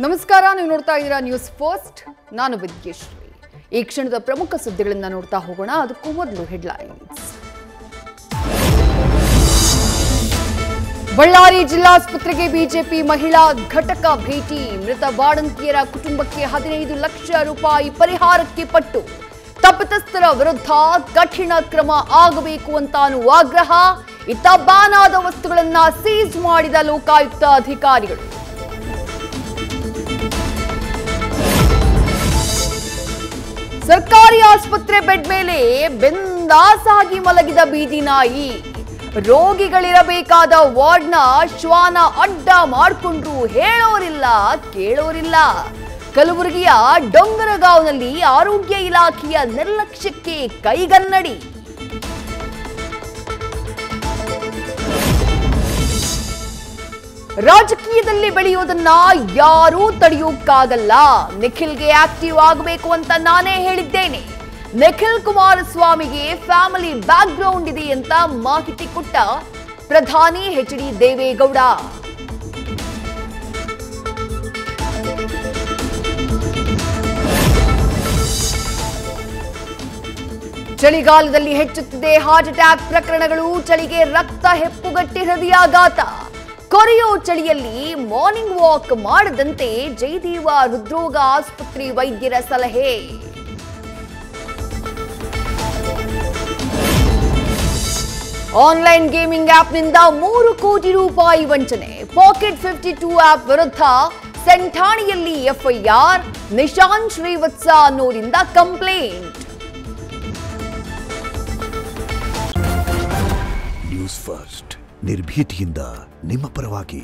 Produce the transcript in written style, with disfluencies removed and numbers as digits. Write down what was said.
ನಮಸ್ಕಾರ, ನೀವು ನೋಡ್ತಾ ಇದ್ದೀರಾ ನ್ಯೂಸ್ ಫಸ್ಟ್. ನಾನು ವಿದ್ಯೇಶ್ವರಿ. ಈ ಕ್ಷಣದ ಪ್ರಮುಖ ಸುದ್ದಿಗಳನ್ನು ನೋಡ್ತಾ ಹೋಗೋಣ. ಅದಕ್ಕೂ ಮೊದಲು ಹೆಡ್ಲೈನ್ಸ್. ಬಳ್ಳಾರಿ ಜಿಲ್ಲಾಸ್ಪತ್ರೆಗೆ ಬಿಜೆಪಿ ಮಹಿಳಾ ಘಟಕ ಭೇಟಿ. ಮೃತ ಬಾಣಂತಿಯರ ಕುಟುಂಬಕ್ಕೆ 15 ಲಕ್ಷ ರೂಪಾಯಿ ಪರಿಹಾರಕ್ಕೆ ಪಟ್ಟು. ತಪ್ಪಿತಸ್ಥರ ವಿರುದ್ಧ ಕಠಿಣ ಕ್ರಮ ಆಗಬೇಕು ಅಂತಾನು ಆಗ್ರಹ. ಇತ್ತ ಬ್ಯಾನ್ ಆದ ವಸ್ತುಗಳನ್ನ ಸೀಸ್ ಮಾಡಿದ ಲೋಕಾಯುಕ್ತ ಅಧಿಕಾರಿಗಳು. ಸರ್ಕಾರಿ ಆಸ್ಪತ್ರೆ ಬೆಡ್ ಮೇಲೆ ಬಿಂದಾಸಾಗಿ ಮಲಗಿದ ಬೀದಿ ನಾಯಿ. ರೋಗಿಗಳಿರಬೇಕಾದ ವಾರ್ಡ್ನ ಶ್ವಾನ ಅಡ್ಡ ಮಾಡಿಕೊಂಡ್ರು ಹೇಳೋರಿಲ್ಲ ಕೇಳೋರಿಲ್ಲ. ಕಲಬುರಗಿಯ ಡೊಂಗರಗಾಂವ್ನಲ್ಲಿ ಆರೋಗ್ಯ ಇಲಾಖೆಯ ನಿರ್ಲಕ್ಷ್ಯಕ್ಕೆ ಕೈಗನ್ನಡಿ. ರಾಜಕೀಯದಲ್ಲಿ ಬೆಳೆಯೋದನ್ನ ಯಾರೂ ತಡೆಯೋಕ್ಕಾಗಲ್ಲ. ನಿಖಿಲ್ಗೆ ಆಕ್ಟಿವ್ ಆಗಬೇಕು ಅಂತ ನಾನೇ ಹೇಳಿದ್ದೇನೆ. ನಿಖಿಲ್ ಕುಮಾರಸ್ವಾಮಿಗೆ ಫ್ಯಾಮಿಲಿ ಬ್ಯಾಕ್ ಗ್ರೌಂಡ್ ಇದೆ ಅಂತ ಮಾಹಿತಿ ಕೊಟ್ಟ ಪ್ರಧಾನಿ ಎಚ್.ಡಿ. ದೇವೇಗೌಡ. ಚಳಿಗಾಲದಲ್ಲಿ ಹೆಚ್ಚುತ್ತಿದೆ ಹಾರ್ಟ್ ಅಟ್ಯಾಕ್ ಪ್ರಕರಣಗಳು. ಚಳಿಗೆ ರಕ್ತ ಹೆಪ್ಪುಗಟ್ಟಿ ಹೃದಯಾಘಾತ. ಕೊರೆಯೋ ಚಳಿಯಲ್ಲಿ ಮಾರ್ನಿಂಗ್ ವಾಕ್ ಮಾಡದಂತೆ ಜಯದೇವ ಹೃದ್ರೋಗ ಆಸ್ಪತ್ರೆ ವೈದ್ಯರ ಸಲಹೆ. ಆನ್ಲೈನ್ ಗೇಮಿಂಗ್ ಆಪ್ನಿಂದ 3 ಕೋಟಿ ರೂಪಾಯಿ ವಂಚನೆ. ಪಾಕೆಟ್ 52 ಆಪ್ ವಿರುದ್ಧ ಸೆಂಠಾಣಿಯಲ್ಲಿ ಎಫ್ಐಆರ್. ನಿಶಾಂತ್ ಶ್ರೀವತ್ಸ ಅನ್ನೋರಿಂದ ಕಂಪ್ಲೇಂಟ್. ನ್ಯೂಸ್ ಫಸ್ಟ್ ನಿರ್ಭೀತಿಯಿಂದ ನಿಮ್ಮ ಪರವಾಗಿ.